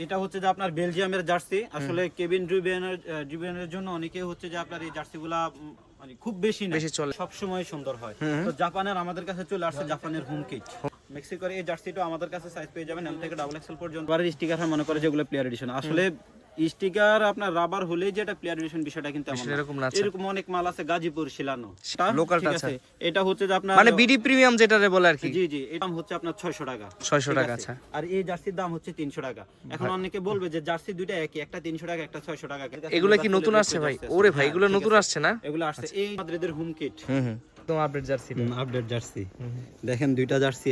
এটা হচ্ছে যে আপনার বেলজিয়ামের জার্সি। আসলে কেভিন ড্রুবেনের জন্য অনেকে হচ্ছে যে আপনার এই জার্সিগুলা মানে খুব বেশি না, সব সময় সুন্দর হয়। তো জাপানের আমাদের কাছে চলে আসছে জাপানের হোম কিট। মেক্সিকোর এই জার্সিটা আমাদের কাছে সাইজ পেয়ে যাবেন এম থেকে ডাবল এক্সেল পর্যন্ত। বারের স্টিকার মনে করে যেগুলো প্লেয়ার এডিশন, আসলে স্টিকার আপনার রাবার হলেই যেটা প্লেয়ার এডিশন বিষয়টা কিন্তু এরকম অনেক মাল আছে গাজীপুর শিলানো লোকালটা আছে। এটা হচ্ছে যে আপনার মানে বিডি প্রিমিয়াম যেটা বলে আর কি। জি জি, এটা হচ্ছে আপনার 600 টাকা। 600 টাকা। আচ্ছা, আর এই জার্সির দাম হচ্ছে 300 টাকা। এখন অনেকে বলবে যে জার্সি দুইটা একই, একটা 300 টাকা একটা 600 টাকা। এগুলো কি নতুন আসছে ভাই? ওরে ভাই, এগুলো নতুন আসছে না? এগুলো আসছে এই মাদ্রিদের হোম কিট। একদম আপডেট জার্সি। আপডেট জার্সি দেখেন, দুইটা জার্সি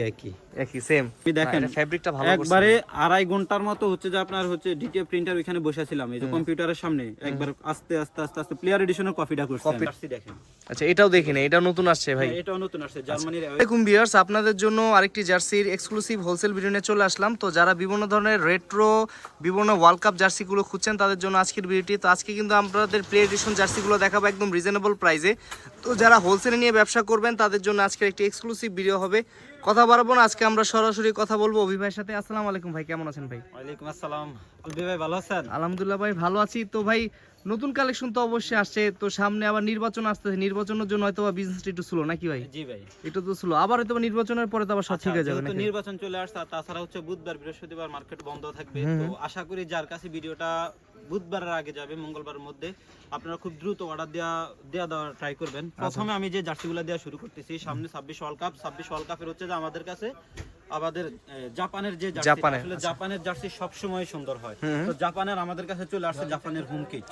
একই সেম। দেখেন ফেব্রিকটা ভালো, একবারে 2.5 ঘন্টার মতো হচ্ছে যে আপনার হচ্ছে ডিটিএফ প্রিন্টার ওখানে বসেছিলাম এই যে কম্পিউটারের সামনে, একবার আস্তে আস্তে আস্তে আস্তে প্লেয়ার এডিশনের কপিটা করছি। জার্সি দেখেন। আচ্ছা, এটাও দেখিনি, এটাও নতুন আসছে ভাই। এটাও নতুন আসছে জার্মানির। আসসালামু আলাইকুম ভিউয়ার্স, আপনাদের জন্য আরেকটি জার্সির এক্সক্লুসিভ হোলসেল ভিডিও নিয়ে চলে আসলাম। তো যারা বিভিন্ন ধরনের রেট্রো বিভিন্ন ওয়ার্ল্ড কাপ জার্সিগুলো খুঁজছেন তাদের জন্য আজকের ভিডিওটি। তো আজকে কিন্তু আপনাদের প্লে এডিশন জার্সিগুলো দেখাবো একদম রিজনেবল প্রাইসে। তো যারা হোলসেলে নিয়ে ব্যবসা করবেন তাদের জন্য আজকের একটি এক্সক্লুসিভ ভিডিও হবে। কথা বাড়াবো না, আজকে আমরা সরাসরি কথা বলবো অভি ভাইয়ের সাথে। আসসালামু আলাইকুম ভাই, কেমন আছেন ভাই? ওয়ালাইকুম আসসালাম। আলবি ভাই ভালো আছেন? আলহামদুলিল্লাহ ভাই, ভালো আছি। তো ভাই নতুন কালেকশন তো অবশ্যই আসছে, তো সামনে আবার নির্বাচন আসতেছে, নির্বাচনের জন্য হয়তো বিজনেসটা একটু স্লো নাকি ভাই? জি ভাই, একটু তো স্লো, আবার হয়তো নির্বাচনের পরে তো আবার সব ঠিক হয়ে যাবে নাকি? নির্বাচন চলে আসছে, তাছাড়া হচ্ছে বুধবার বৃহস্পতিবার মার্কেট বন্ধ থাকবে। তো আশা করি যার কাছে ভিডিওটা বুধবারের আগে যাবে মঙ্গলবারের মধ্যে আপনারা খুব দ্রুত অর্ডার দেওয়ার ট্রাই করবেন। প্রথমে আমি যে জার্সিগুলো দেওয়া শুরু করতেছি, সামনে 26 ওয়ার্ল্ড কাপের হচ্ছে যে আমাদের কাছে আমাদের জাপানের যে জার্সি, আসলে জাপানের জার্সি সব সময় সুন্দর হয়। তো জাপানের আমাদের কাছে চলে আসছে জাপানের হোম কিট।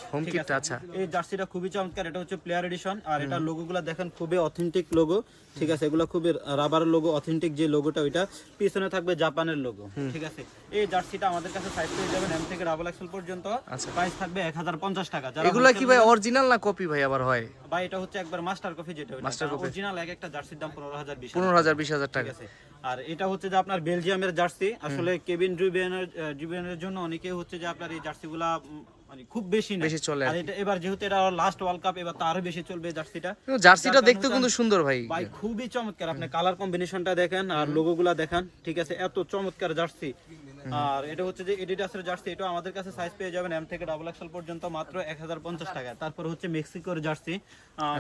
আচ্ছা, এই জার্সিটা খুবই চমৎকার। এটা হচ্ছে প্লেয়ার এডিশন, আর এটা লোগোগুলো দেখেন খুবই অথেন্টিক লোগো। ঠিক আছে, এগুলো খুবই রাবার লোগো, অথেন্টিক যে লোগোটা ওইটা পিছনে থাকবে জাপানের লোগো। ঠিক আছে, এই জার্সিটা আমাদের কাছে সাইজ পেয়ে যাবেন এম থেকে ডাবল এক্সেল পর্যন্ত। প্রাইস থাকবে 1050 টাকা। এগুলা কি ভাই অরিজিনাল না কপি ভাই আবার হয়? ভাই এটা হচ্ছে একবার মাস্টার কপি, যেটা অরিজিনাল এক একটা জার্সির দাম 15,000 20,000 টাকা। আর এটা হচ্ছে যে আপনার বেলজিয়ামের জার্সি। আসলে কেভিন ড্রুবেনের জন্য অনেকে হচ্ছে যে আপনার এই জার্সিগুলা মানে খুব বেশি না চলে। আর এটা এবার যেহেতু এটা লাস্ট ওয়ার্ল্ড কাপ, এবার তো আরো বেশি চলবে জার্সিটা দেখতে কিন্তু সুন্দর ভাই। ভাই খুবই চমৎকার, আপনি কালার কম্বিনেশনটা দেখেন আর লোগোগুলা দেখেন। ঠিক আছে, এত চমৎকার জার্সি। আর এটা হচ্ছে যে এডিডাসের জার্সি, এটা আমাদের কাছে সাইজ পেয়ে যাবেন এম থেকে ডাবল এক্সেল পর্যন্ত মাত্র 1050 টাকা। তারপর হচ্ছে মেক্সিকোর জার্সি।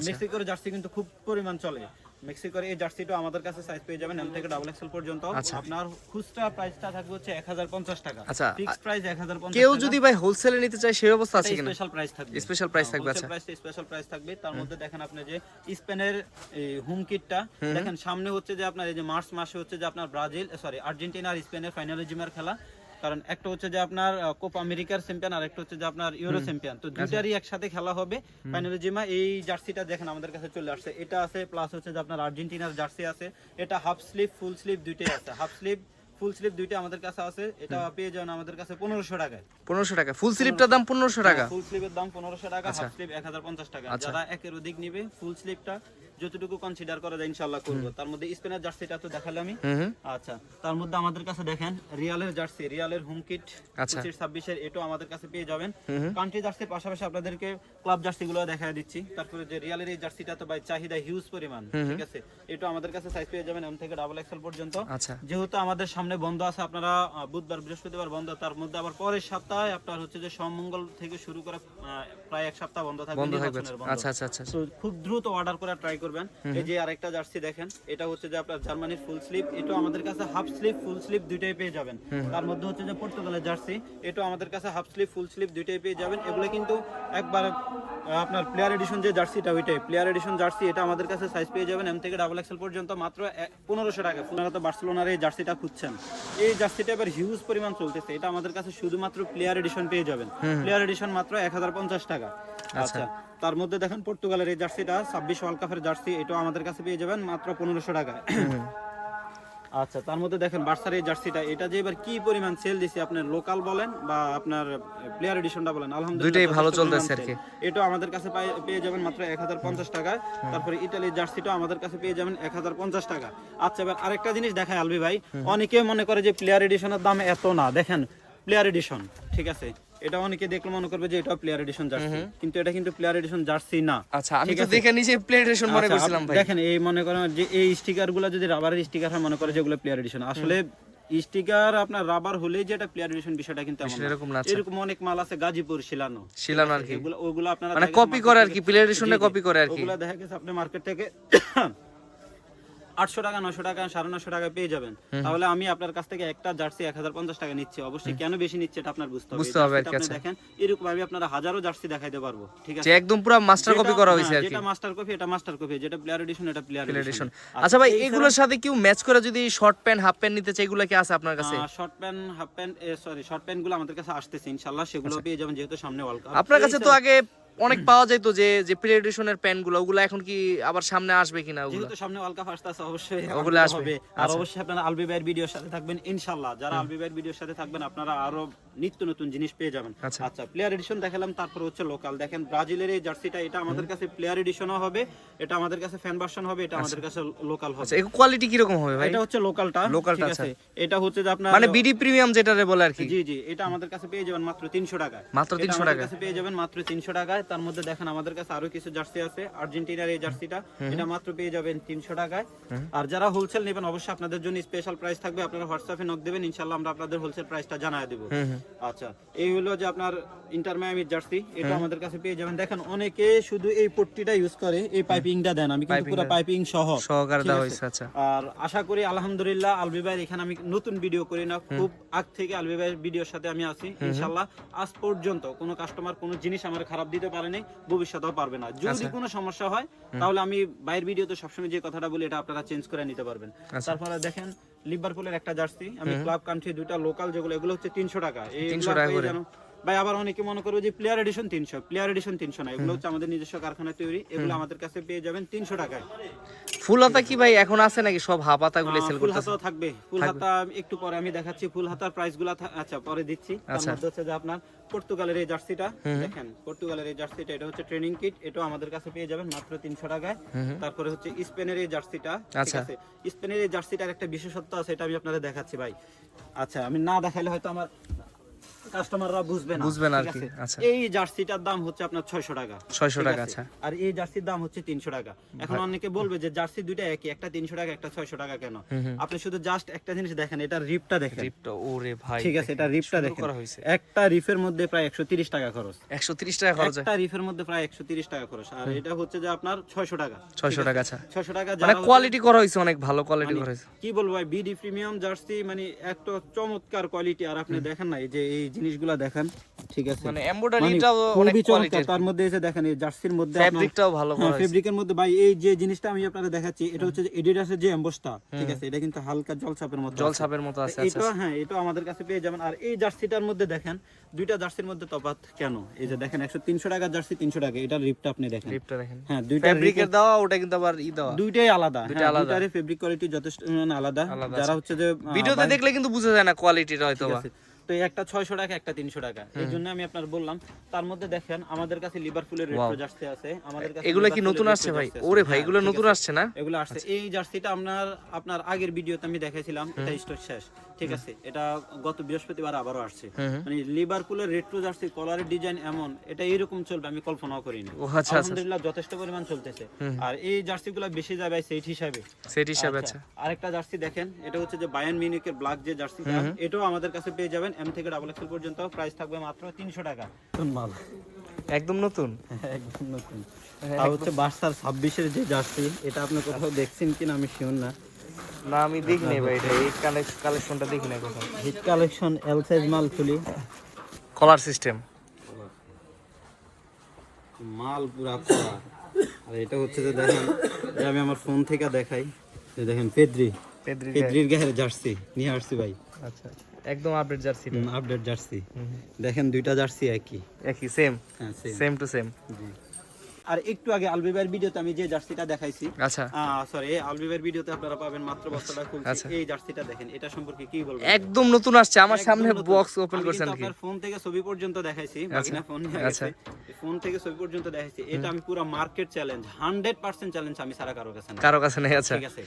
মেক্সিকোর জার্সি কিন্তু খুব পরিমাণ চলে। মেক্সিকোর এই জার্সিটা আমাদের কাছে সাইজ পেয়ে যাবেন এম থেকে ডাবল এক্সেল পর্যন্ত। আপনার খুচরা প্রাইসটা থাকবে হচ্ছে 1050 টাকা। আচ্ছা, ফিক্স প্রাইস 1050। কেউ যদি ভাই হোলসেলে নিতে চায় সেই অবস্থা আছে কিনা? স্পেশাল প্রাইস থাকবে, স্পেশাল প্রাইস থাকবে। আচ্ছা, স্পেশাল প্রাইস থাকবে। তার মধ্যে দেখেন আপনি যে স্পেনের হোম কিটটা দেখেন, সামনে হচ্ছে যে আপনার এই যে মার্চ মাসে হচ্ছে যে আপনার আর্জেন্টিনা আর স্পেনের ফাইনালে জিমার খেলা। কারণ একটা হচ্ছে যে আপনার কোপা আমেরিকার চ্যাম্পিয়ন আর একটা হচ্ছে যে আপনার ইউরো চ্যাম্পিয়ন, তো দুইটারই একসাথে খেলা হবে ফাইনালে জিমা। এই জার্সিটা দেখেন আমাদের কাছে চলে আসছে, এটা আছে। প্লাস হচ্ছে যে আপনার আর্জেন্টিনার জার্সি আছে। এটা হাফ স্লিভ ফুল স্লিভ দুইটাই আছে। হাফ স্লিভ ফুল স্লিভ দুইটা আমাদের কাছে আছে। এটা পেয়ে যাবেন আমাদের কাছে 1500 টাকায়। 1500 টাকা ফুল স্লিভটার দাম 1500 টাকা। ফুল স্লিভের দাম 1500 টাকা, হাফ স্লিভ 1050 টাকা। যারা একের অধিক নিবে ফুল স্লিভটা যতটুকু কনসিডার করা যায় ইনশাআল্লাহ করব। তার মধ্যে স্পেনের জার্সিটা তো দেখালাম আমি। আচ্ছা, তার মধ্যে আমাদের কাছে দেখেন রিয়ালের জার্সি, রিয়ালের হোম কিট 25-26 এর, এটাও আমাদের কাছে পেয়ে যাবেন। কান্ট্রি জার্সির পাশাপাশি আপনাদেরকে ক্লাব জার্সিগুলো দেখায় দিচ্ছি। তারপরে যে রিয়ালের এই জার্সিটা তো ভাই চাহিদা হিউজ পরিমাণ। ঠিক আছে, এটাও আমাদের কাছে সাইজ পেয়ে যাবেন এম থেকে ডাবল এক্সেল পর্যন্ত। যেহেতু আমাদের সামনে বন্ধ আছে, আপনারা বুধবার বৃহস্পতিবার বন্ধ, তার মধ্যে আবার পরের সপ্তাহে আপনার হচ্ছে যে সোম-মঙ্গল থেকে শুরু করে প্রায় এক সপ্তাহ বন্ধ থাকবে। আচ্ছা আচ্ছা আচ্ছা, তো খুব দ্রুত অর্ডার করার ট্রাই করবেন। এই যে আরেকটা জার্সি দেখেন, এটা হচ্ছে যে আপনার জার্মানির ফুল স্লিভ। এটাও আমাদের কাছে হাফ স্লিভ ফুল স্লিভ দুইটাই পেয়ে যাবেন। তার মধ্যে হচ্ছে যে পর্তুগালের জার্সি, এটাও আমাদের কাছে হাফ স্লিভ ফুল স্লিভ দুইটাই পেয়ে যাবেন। এগুলো কিন্তু একবার আপনার প্লেয়ার এডিশন যে জার্সিটা ওইটাই প্লেয়ার এডিশন জার্সি, এটা আমাদের কাছে সাইজ পেয়ে যাবেন এম থেকে ডাবল এক্সেল পর্যন্ত মাত্র 1500 টাকা। আপনারা তো বার্সেলোনার এই জার্সিটা খুঁজছেন, এই জার্সিটা এবার হিউজ পরিমাণ চলতেছে। এটা আমাদের কাছে শুধুমাত্র প্লেয়ার এডিশন পেয়ে যাবেন। প্লেয়ার এডিশন মাত্র 1050 টাকা। আচ্ছা, তার মধ্যে দেখেন পর্তুগালের এই জার্সিটা 26 ওয়ার্ল্ড কাপের জার্সি, এটাও আমাদের কাছে পেয়ে যাবেন মাত্র 1500 টাকা। আচ্ছা, তার মধ্যে দেখেন বার্সার এই জার্সিটা, এটা যে এবার কি পরিমাণ সেল দিছে, আপনার লোকাল বলেন বা আপনার প্লেয়ার এডিশনটা বলেন, আলহামদুলিল্লাহ দুইটাই ভালো চলতেছে আর কি। এটাও আমাদের কাছে পেয়ে যাবেন মাত্র 1050 টাকা। তারপরে ইতালির জার্সিটাও আমাদের কাছে পেয়ে যাবেন 1050 টাকা। আচ্ছা, এবার আরেকটা জিনিস দেখায় আলবি ভাই, অনেকে মনে করে যে প্লেয়ার এডিশনের দাম এত না। দেখেন প্লেয়ার এডিশন, ঠিক আছে, এটা অনেকে দেখলে মনে করবে যে এটা প্লেয়ার এডিশন জার্সি, কিন্তু এটা কিন্তু প্লেয়ার এডিশন জার্সি না। আচ্ছা, আমি তো দেখে নিচে প্লেয়ার এডিশন মনে করছিলাম ভাই। দেখেন এই মনে করেন যে এই স্টিকারগুলো যদি রাবারের স্টিকার হয় মনে করে যেগুলো প্লেয়ার এডিশন। আসলে স্টিকার আপনার রাবার হলেই যেটা প্লেয়ার এডিশন বিষয়টা কিন্তু এমন না। এরকম না, আচ্ছা। এরকম অনেক মাল আছে গাজীপুর শিলানো আর কি ওগুলো আপনারা মানে চাইলে কপি market করে আর থেকে- কি, প্লেয়ার এডিশনে জি, জি। কপি করে আর কি। ওগুলো দেখা গেছে আপনি মার্কেট থেকে 800 টাকা 900 টাকা 950 টাকা পেয়ে যাবেন। তাহলে আমি আপনার কাছ থেকে একটা জার্সি 1050 টাকা নিচ্ছি, অবশ্যই কেন বেশি নিচ্ছে এটা আপনার বুঝতে হবে। বুঝতে হবে আর কি, আপনি আচ্ছা। দেখেন এরকম আমি আপনারা হাজারো জার্সি দেখাইতে পারবো, ঠিক যে আছে। একদম পুরো মাস্টার কপি করা হয়েছে আর কি, যেটা মাস্টার কপি এটা মাস্টার কপি, যেটা প্লেয়ার এডিশন এটা প্লেয়ার প্লেয়ার এডিশন। এডিশন। আচ্ছা ভাই, এগুলোর সাথে কিউ ম্যাচ করে যদি শর্ট প্যান্ট হাফ প্যান্ট নিতে চাই, এগুলো কি আছে আপনার কাছে? Short pant half pant sorry short pant গুলো আমাদের কাছে আসতেছে ইনশাআল্লাহ, সেগুলো পেয়ে যাবেন যেহেতু সামনে ওয়ার্ল্ড কাপ। আপনার কাছে তো আগে অনেক পাওয়া যায় তো, যে প্লেয়ার এডিশনের প্যান্ট গুলো, ওগুলো এখন কি আবার সামনে আসবে কিনা? ওগুলো যেহেতু সামনে ওয়ার্ল্ড কাপ আসতেছে অবশ্যই ওগুলো আনতে আসবে। হবে। আর অবশ্যই আপনারা আলবি ভাইয়ের ভিডিওর সাথে থাকবেন ইনশাআল্লাহ। যারা আলবি ভাইয়ের ভিডিওর সাথে থাকবেন আপনারা আরো নিত্য নতুন জিনিস পেয়ে যাবেন। আচ্ছা। আচ্ছা, প্লেয়ার এডিশন দেখালাম, তারপর হচ্ছে লোকাল। দেখেন ব্রাজিলের এই জার্সিটা, এটা আমাদের কাছে প্লেয়ার এডিশনও হবে, এটা আমাদের কাছে ফ্যান ভার্সন হবে, এটা আমাদের কাছে লোকাল হবে। আচ্ছা, এর কোয়ালিটি কি রকম হবে ভাই? এটা হচ্ছে লোকালটা, লোকালটা, ঠিক আছে। এটা হচ্ছে যে আপনার মানে বিডি প্রিমিয়াম যেটারে বলে আর কি। জি জি, এটা আমাদের কাছে পেয়ে যাবেন মাত্র 300 টাকায়। মাত্র 300 এটা আমাদের টাকায়? কাছে পেয়ে যাবেন মাত্র 300 টাকায়। তার মধ্যে দেখেন আমাদের কাছে আরো কিছু জার্সি আছে, আর্জেন্টিনার এই জার্সিটা, এটা মাত্র পেয়ে যাবেন 300 টাকায়। আর যারা হোলসেল নেবেন অবশ্যই আপনাদের জন্য স্পেশাল প্রাইস থাকবে, আপনারা হোয়াটসঅ্যাপে নক দেবেন, ইনশাআল্লাহ আমরা আপনাদের হোলসেল প্রাইসটা জানায় দেব। আচ্ছা, এই হলো যে আপনার ইন্টার মায়ামির জার্সি, এটা আমাদের কাছে পেয়ে যাবেন। দেখেন অনেকে শুধু এই পট্টিটা ইউজ করে, এই পাইপিংটা দেন, আমি কিন্তু পুরো পাইপিং সহকারে ঠিক দেওয়া আছে? হয়েছে, আচ্ছা। আর আশা করি আলহামদুলিল্লাহ আলবি ভাইয়ের এখানে আমি নতুন ভিডিও করি না, খুব আগ থেকে আলবি ভাইয়ের ভিডিওর সাথে আমি আছি ইনশাআল্লাহ। আজ পর্যন্ত কোনো কাস্টমার কোনো জিনিস আমার খারাপ দিতে পারেনি, ভবিষ্যতেও পারবে না। যদি কোনো সমস্যা হয় তাহলে আমি ভাইয়ের ভিডিওতে সবসময় যে কথাটা বলি এটা আপনারা চেঞ্জ করে নিতে পারবেন। তারপরে দেখেন লিভারপুলের একটা জার্সি, আমি ক্লাব কান্ট্রি দুইটা লোকাল যেগুলো, এগুলো হচ্ছে 300 টাকা। এই 300 টাকা করে। ভাই আবার অনেকে মনে করবে যে প্লেয়ার এডিশন 300, প্লেয়ার এডিশন 300 না, এগুলো হচ্ছে আমাদের নিজস্ব কারখানায় তৈরি, এগুলো আমাদের কাছে পেয়ে যাবেন 300 টাকায়। ফুল হাতা কি ভাই এখন আছে নাকি? সব হাফ হাতা গুলো সেল ফুল করতেছে? হাতাও থাকবে, ফুল হাতা একটু পরে আমি দেখাচ্ছি, ফুল হাতার প্রাইস গুলা আচ্ছা পরে দিচ্ছি। তার মধ্যে হচ্ছে যে আপনার পর্তুগালের এই জার্সিটা, দেখেন পর্তুগালের এই জার্সিটা, এটা হচ্ছে ট্রেনিং কিট, এটাও আমাদের কাছে পেয়ে যাবেন মাত্র 300 টাকায়। তারপরে হচ্ছে স্পেনের এই জার্সিটা, ঠিক আছে। স্পেনের এই জার্সিটার একটা বিশেষত্ব আছে, এটা আমি আপনাদের দেখাচ্ছি ভাই। আচ্ছা, আমি না দেখাইলে হয়তো আমার কাস্টমাররা বুঝবে না আর ঠিক কি, আছে? আচ্ছা। এই জার্সিটার দাম হচ্ছে আপনার 600 টাকা, 600 ঠিক টাকা, আছে? আচ্ছা। আর এই জার্সির দাম হচ্ছে 300 টাকা। এখন অনেকে বলবে যে জার্সি দুইটা একই, একটা 300 টাকা একটা 600 টাকা কেন? আপনি শুধু জাস্ট একটা জিনিস দেখেন, এটা রিপটা দেখেন, রিপটা ওরে ভাই, ঠিক আছে, এটা রিপটা সুন্দর দেখেন। করা হয়েছে। একটা রিফের মধ্যে প্রায় 130 টাকা খরচ, 130 টাকা খরচ হয়? একটা রিফের মধ্যে প্রায় 130 টাকা খরচ। আর এটা হচ্ছে যে আপনার 600 টাকা, 600 টাকা, আচ্ছা। 600 টাকা। মানে কোয়ালিটি করা হয়েছে, অনেক ভালো কোয়ালিটি করা হয়েছে। কি বলবো ভাই, বিডি প্রিমিয়াম জার্সি মানে একটা চমৎকার কোয়ালিটি। আর আপনি দেখেন না, এই যে এই জিনিসগুলা দেখেন, ঠিক আছে, মানে এমব্রয়ডারিটাও অনেক খুবই কোয়ালিটি, চমৎকার। তার মধ্যে এসে দেখেন এই জার্সির মধ্যে ফেব্রিকটাও ভালো করা হয়েছে। ফেব্রিকের মধ্যে ভাই এই যে জিনিসটা আমি আপনাদের দেখাচ্ছি, এটা হচ্ছে এডিডাসের যে এমবসটা, ঠিক আছে, এটা কিন্তু হালকা জলছাপের মধ্যে আছে। জলছাপের মতো আছে, এটা হ্যাঁ, এটা আমাদের কাছে পেয়ে যাবেন। আর এই জার্সিটার মধ্যে দেখেন দুইটা জার্সির মধ্যে তফাৎ কেন, এই যে দেখেন 300 টাকার জার্সি 300 টাকা, এটার রিপটা আপনি দেখেন, রিপটা দেখেন, হ্যাঁ, দুইটা ফেব্রিকের দেওয়া, ওটা কিন্তু আবার দেওয়া, দুইটাই আলাদা, দুইটা আলাদা। দুইটারই ফেব্রিক কোয়ালিটি যথেষ্ট আলাদা। যারা হচ্ছে যে ভিডিওতে দেখলে কিন্তু বোঝা যায় না কোয়ালিটিটা হয়তো বা। তো একটা 600 টাকা একটা 300 টাকা, এই জন্য আমি আপনার বললাম। তার মধ্যে দেখেন আমাদের কাছে লিভারপুলের রেট্রো জার্সি আছে, আমাদের কাছে এগুলো কি লিভারপুলের নতুন retro আসছে ভাই? জার্সি আছে। ওরে ভাই, হ্যাঁ, এগুলো ঠিক নতুন আছে। আসছে না? এগুলো আসছে। এই জার্সিটা আপনার আগের ভিডিওতে আমি দেখাইছিলাম, এটা স্টক শেষ, ঠিক আছে। এটা গত বৃহস্পতিবার আবারও আসছে। মানে লিভারপুলের রেট্রো জার্সি কলারের ডিজাইন এমন, এটা এরকম চলবে আমি কল্পনাও করিনি। ও আচ্ছা, আলহামদুলিল্লাহ যথেষ্ট পরিমাণ চলতেছে। আর এই জার্সিগুলো বেশি যায় ভাই সেট হিসাবে, সেট হিসাবে, আচ্ছা। আরেকটা জার্সি দেখেন, এটা হচ্ছে যে বায়ার্ন মিউনিখের ব্ল্যাক যে জার্সিটা, এটাও আমাদের কাছে পেয়ে যাবেন এম থেকে ডাবল এক্সেল পর্যন্ত, প্রাইস থাকবে মাত্র 300 টাকা। মাল একদম নতুন, একদম নতুন। আর হচ্ছে বার্সার 26-এর যে জার্সি, এটা আপনি কোথাও দেখছেন কিনা আমি শিওর না। না আমি দেখিনি ভাই, এটা এই কালেকশনটা দেখি না কোথাও। হিট কালেকশন, এল সাইজ মাল খুলি, কলার সিস্টেম মাল পুরা করা। আর এটা হচ্ছে যে দেখেন, যে আমি আমার ফোন থেকে দেখাই, যে দেখেন পেদ্রির গায়ের জার্সি নিয়ে আসছি ভাই, আচ্ছা, একদম আপডেট জার্সি, আপডেট জার্সি। দেখেন দুইটা জার্সি একই সেম, হ্যাঁ সেম টু সেম। আর একটু আগে আলবিবার ভিডিওতে আমি যে জার্সিটা দেখাইছি, আচ্ছা, সরি, আলবিবার ভিডিওতে আপনারা পাবেন মাত্র বস্তাটা খুলছি, এই জার্সিটা দেখেন, এটা সম্পর্কে কি বলবো? একদম নতুন আসছে, আমার সামনে বক্স ওপেন করছেন কি? আপনার ফোন থেকে ছবি পর্যন্ত দেখাইছি, বাকিনা ফোন নিয়ে গেছে, ফোন থেকে ছবি পর্যন্ত দেখাইছি। এটা আমি পুরো মার্কেট চ্যালেঞ্জ, 100% চ্যালেঞ্জ আমি সারা কারো কাছে নেই, আচ্ছা। ঠিক আছে?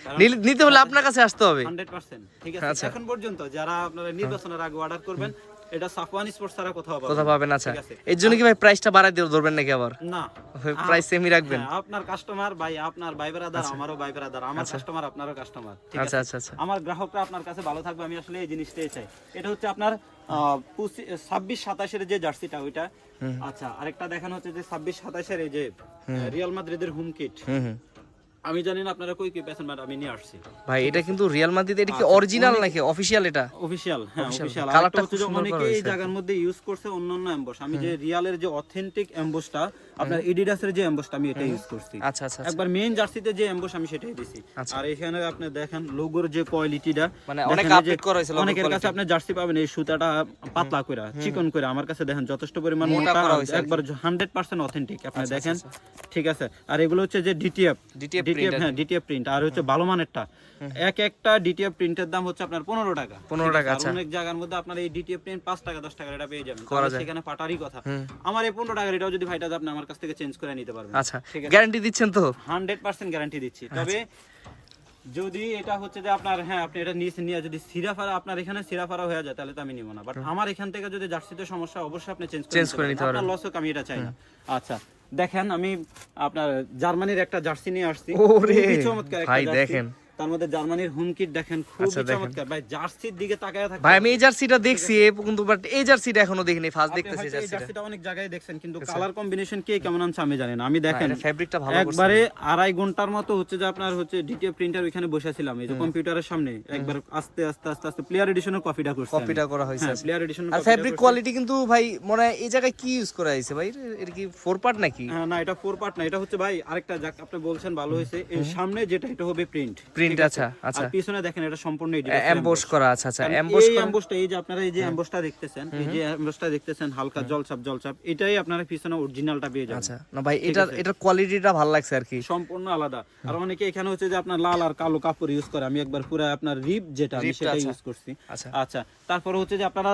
নিতে হলে আপনার কাছে আসতে হবে, 100%, ঠিক আছে? এখন পর্যন্ত যারা আপনারা নির্বাচনের আগে অর্ডার করবেন এটা সাফওয়ান স্পোর্টস ছাড়া কোথাও কোথাও পাবেন। আচ্ছা, ঠিক আছে? এর জন্য কি ভাই প্রাইসটা বাড়াই দিয়ে ধরবেন নাকি আবার? না, প্রাইস সেমই রাখবেন? হ্যাঁ, আপনার কাস্টমার ভাই, আপনার ভাই ব্রাদার, আমারও ভাই ব্রাদার, আমার কাস্টমার আপনারও কাস্টমার, ঠিক আচ্ছা আছে? আচ্ছা আচ্ছা আমার গ্রাহকরা আপনার কাছে ভালো থাকবে, আমি আসলে এই জিনিসটাই চাই। এটা হচ্ছে আপনার 26-27 এর যে জার্সিটা ওইটা। আচ্ছা, আরেকটা দেখানো হচ্ছে যে 26-27 এর এই যে রিয়াল মাদ্রিদের হোম কিট। হুম। আমি জানি না আপনারা কই কি পেছেন, বাট আমি নিয়ে আসছি। ভাই এটা কিন্তু রিয়াল মাদ্রিদ, এটা কি অরিজিনাল নাকি অফিশিয়াল? এটা অফিশিয়াল, হ্যাঁ অফিশিয়াল। কালারটা হচ্ছে যে অনেকে এই জায়গার মধ্যে ইউজ করছে অন্যান্য এমবস, আমি যে রিয়ালের যে অথেন্টিক এমবসটা, আপনার এডিডাসের যে এমবসটা আমি এটা ইউজ করছি। আচ্ছা আচ্ছা একবার মেইন জার্সিতে যে এমবস আমি সেটাই দিছি। আর এখানে আপনি দেখেন লোগোর যে কোয়ালিটিটা, মানে অনেক আপডেট করা হয়েছে। অনেকের কাছে আপনি জার্সি পাবেন এই সুতাটা পাতলা কইরা চিকন কইরা, আমার কাছে দেখেন যথেষ্ট পরিমাণ মোটা, একবার 100% অথেন্টিক আপনি দেখেন, ঠিক আছে? আর এগুলো হচ্ছে যে ডিটিএফ, হ্যাঁ ডিটিএফ প্রিন্ট, আর হচ্ছে ভালো মানেরটা। একটা ডিটিএফ প্রিন্টের দাম হচ্ছে আপনার 15 টাকা। 15 টাকা। আর অনেক জায়গার মধ্যে আপনার এই ডিটিএফ প্রিন্ট 5 টাকা 10 টাকা এটা পেয়ে যাবেন, সেখানে পাটারই কথা। আমার এই 15 টাকার এটাও যদি ভাইটা আপনি আমার কাছ থেকে চেঞ্জ করে নিতে পারবেন। আচ্ছা, গ্যারান্টি দিচ্ছেন তো? 100% গ্যারান্টি দিচ্ছি। তবে যদি এটা হচ্ছে যে আপনার, হ্যাঁ আপনি এটা নিয়ে যদি সিরাফারা আপনার এখানে সিরাফারা হয়ে যায় তাহলে তো আমি নিব না, বাট আমার এখান থেকে যদি জার্সিতে সমস্যা অবশ্যই আপনি চেঞ্জ করে নিতে পারবেন, আপনার লস হোক, আমি এটা চাই না। আচ্ছা দেখেন, আমি আপনার জার্মানির একটা জার্সি নিয়ে আসছি। ওরে চমৎকার একটা ভাই, জার্সি। দেখেন তার মধ্যে জার্মানির হোম কিট দেখেন, খুব চমৎকার ভাই। জার্সির দিকে তাকায় থাকবেন ভাই, আমি এই জার্সিটা দেখছি কিন্তু বাট এই জার্সিটা এখনো দেখিনি, ফার্স্ট দেখতেছি এই জার্সিটা অনেক জায়গায় দেখছেন, কিন্তু কালার কম্বিনেশন কে কেমন আনছে আমি জানি না। আমি দেখেন ফেব্রিকটা ভালো করছে একবারে 2.5 ঘন্টার মতো হচ্ছে যে আপনার হচ্ছে ডিটিএফ প্রিন্টার ওইখানে বসেছিলাম এই যে কম্পিউটারের সামনে, একবার আস্তে আস্তে আস্তে আস্তে প্লেয়ার এডিশনের কপিটা করা হয়েছে। প্লেয়ার এডিশনের আর ফেব্রিক কোয়ালিটি কিন্তু ভাই মনে হয় এই জায়গায় কি ইউজ করা হয়েছে ভাই? এর কি 4 পার্ট নাকি? না, এটা 4 পার্ট না, এটা হচ্ছে ভাই আরেকটা যাক আপনি বলছেন ভালো হয়েছে। এই সামনে যেটা এটা হবে প্রিন্ট। আচ্ছা আচ্ছা। আর পিছনে দেখেন এটা সম্পূর্ণ এমবস করা। আচ্ছা আচ্ছা, এমবসটা এই যে আপনারা এই যে এমবসটা দেখতেছেন, এই যে এমবসটা দেখতেছেন হালকা জলছাপ, এটাই আপনারা পিছনে অরিজিনালটা পেয়ে যাবেন। আচ্ছা, না ভাই এটার কোয়ালিটিটা ভালো লাগছে আর কি, সম্পূর্ণ আলাদা। আর অনেকে এখানে হচ্ছে যে আপনার লাল আর কালো কাপড় ইউজ করে, আমি একবার পুরো আপনার রিপ যেটা আমি সেটা ইউজ করছি। আচ্ছা, তারপরে হচ্ছে যে আপনারা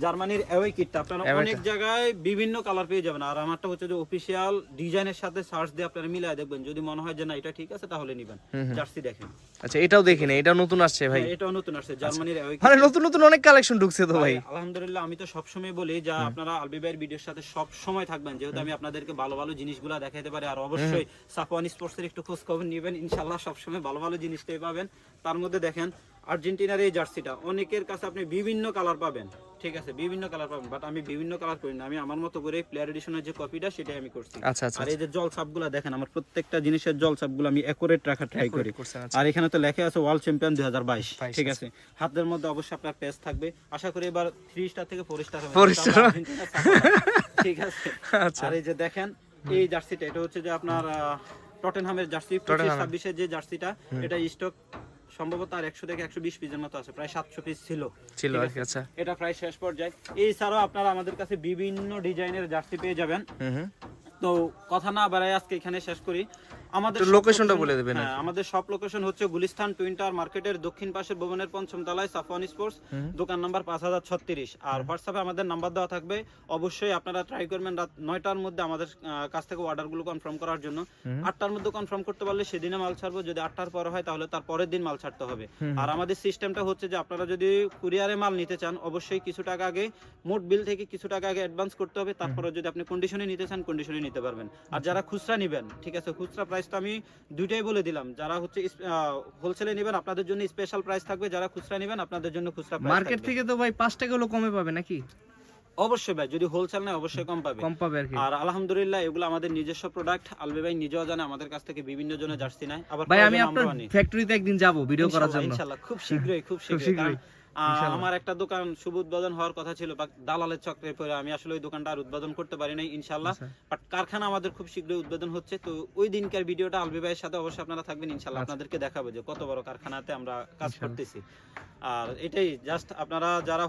জার্মানির অ্যাওয়ে কিটটা আপনারা অনেক জায়গায় বিভিন্ন কালার পেয়ে যাবেন। আর আমারটা হচ্ছে যে অফিশিয়াল ডিজাইনের সাথে সার্চ দিয়ে আপনারা মিলায় দেখবেন, যদি মনে হয় যে না এটা ঠিক আছে তাহলে নেবেন। জার্সি দেখেন। আচ্ছা, এটাও দেখি না, এটা নতুন আসছে ভাই? এটাও নতুন আসছে, জার্মানির অ্যাওয়ে কিট। মানে নতুন অনেক কালেকশন ঢুকছে তো ভাই। আলহামদুলিল্লাহ, আমি তো সবসময় বলি যে আপনারা আলবি ভাইয়ের ভিডিওর সাথে সব সময় থাকবেন, যেহেতু আমি আপনাদেরকে ভালো ভালো জিনিসগুলো দেখাইতে পারি। আর অবশ্যই সাফওয়ান স্পোর্টসের একটু খোঁজ খবর নেবেন, ইনশাআল্লাহ সবসময় ভালো ভালো জিনিসটাই পাবেন। তার মধ্যে দেখেন আর্জেন্টিনার এই জার্সিটা অনেকের কাছে আপনি বিভিন্ন কালার পাবেন, ঠিক আছে, বিভিন্ন কালার পাবেন, বাট আমি বিভিন্ন কালার করি না, আমি আমার মতো করে প্লেয়ার এডিশনের যে কপিটা সেটাই আমি করছি। আচ্ছা আচ্ছা। আর এই যে জল ছাপগুলো দেখেন, আমার প্রত্যেকটা জিনিসের জল ছাপগুলো আমি একুরেট রাখার ট্রাই করি। আর এখানে তো লেখা আছে ওয়ার্ল্ড চ্যাম্পিয়ন 2022, ঠিক আছে। হাতের মধ্যে অবশ্যই আপনার পেজ থাকবে, আশা করি এবার 3 স্টার থেকে 4 স্টার হবে, ঠিক আছে। আর এই যে দেখেন এই জার্সিটা, এটা হচ্ছে যে আপনার টটেনহামের জার্সি 25-26 এর যে জার্সিটা, এটা স্টক সম্ভবত আর 100 থেকে 120 পিসের মতো আছে, প্রায় 700 পিস ছিল আর কি। আচ্ছা, এটা প্রায় শেষ পর্যায়ে। এছাড়াও আপনারা আমাদের কাছে বিভিন্ন ডিজাইনের জার্সি পেয়ে যাবেন। তো কথা না বাড়াই আজকে এখানে শেষ করি। আমাদের লোকেশনটা বলে দিবেন। হ্যাঁ, আমাদের সব লোকেশন হচ্ছে গুলিস্তান টুইন টাওয়ার মার্কেটের দক্ষিণ পাশের ভবনের 5ম তলায়, সাফওয়ান স্পোর্টস, দোকান নাম্বার 5036। আর হোয়াটসঅ্যাপে আমাদের নাম্বার দেওয়া থাকবে। অবশ্যই আপনারা ট্রাই করবেন রাত 9টার মধ্যে আমাদের কাছ থেকে অর্ডারগুলো কনফার্ম করার জন্য। 8টার মধ্যে কনফার্ম করতে পারলে সেদিনে মাল ছাড়বো, যদি 8টার পর হয় তাহলে তার পরের দিন মাল ছাড়তে হবে। আর আমাদের সিস্টেমটা হচ্ছে যে আপনারা যদি কুরিয়ারে মাল নিতে চান, অবশ্যই কিছু টাকা আগে, মোট বিল থেকে কিছু টাকা আগে অ্যাডভান্স করতে হবে। তারপরে যদি আপনি কন্ডিশনে নিতে চান কন্ডিশনে নিতে পারবেন। আর যারা খুচরা নেবেন, ঠিক আছে, খুচরা প্রাইস তো আমি দুইটাই বলে দিলাম। যারা হচ্ছে হোলসেলে নেবেন আপনাদের জন্য স্পেশাল প্রাইস থাকবে, যারা খুচরা নেবেন আপনাদের জন্য খুচরা প্রাইস। মার্কেট থেকে তো ভাই 5 টাকা হলো কমে পাবে নাকি? অবশ্যই ভাই, যদি হোলসেল নেয় অবশ্যই কম পাবে আর কি। আর আলহামদুলিল্লাহ এগুলো আমাদের নিজস্ব প্রোডাক্ট, আলবি ভাই নিজেও জানে আমাদের কাছ থেকে বিভিন্ন জনের জার্সি নেয়। আবার ভাই আমি আপনার ফ্যাক্টরিতে একদিন যাব ভিডিও করার জন্য, ইনশাআল্লাহ খুব শীঘ্রই। কারণ আমার একটা দোকান শুভ উদ্বোধন হওয়ার কথা ছিল, দালালের চক্রে পড়ে আমি আসলে ওই দোকানটা আর উদ্বোধন করতে পারি নাই ইনশাআল্লাহ। বাট কারখানা আমাদের খুব শীঘ্রই উদ্বোধন হচ্ছে, তো ওই দিনকার ভিডিওটা আলবি ভাইয়ের সাথে অবশ্যই আপনারা থাকবেন ইনশাআল্লাহ। আপনাদেরকে দেখাবো যে কত বড় কারখানাতে আমরা কাজ করতেছি। আর এটাই জাস্ট, আপনারা যারা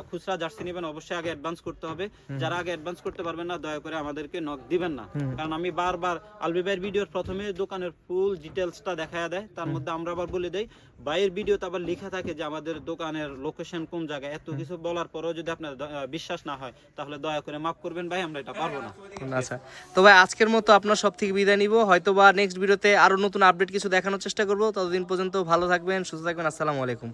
খুচরা জার্সি নেবেন অবশ্যই আগে অ্যাডভান্স করতে হবে। যারা আগে অ্যাডভান্স করতে পারবেন না দয়া করে আমাদেরকে নক দিবেন না, কারণ আমি বারবার আলবি ভাইয়ের ভিডিওর প্রথমে দোকানের ফুল ডিটেইলসটা দেখায়া দেয়, তার মধ্যে আমরা আবার বলে দেই ভাইয়ের ভিডিওতে আবার লেখা থাকে যে আমাদের দোকানের লোকেশন কোন জায়গায়। এত কিছু বলার পরেও যদি আপনার বিশ্বাস না হয় তাহলে দয়া করে মাফ করবেন ভাই, আমরা এটা পারবো না। আচ্ছা, তো ভাই আজকের মতো আপনার সব থেকে বিদায় নিব, হয়তো বা নেক্সট ভিডিওতে আরো নতুন আপডেট কিছু দেখানোর চেষ্টা করব। ততদিন পর্যন্ত ভালো থাকবেন, সুস্থ থাকবেন। আসসালামু আলাইকুম।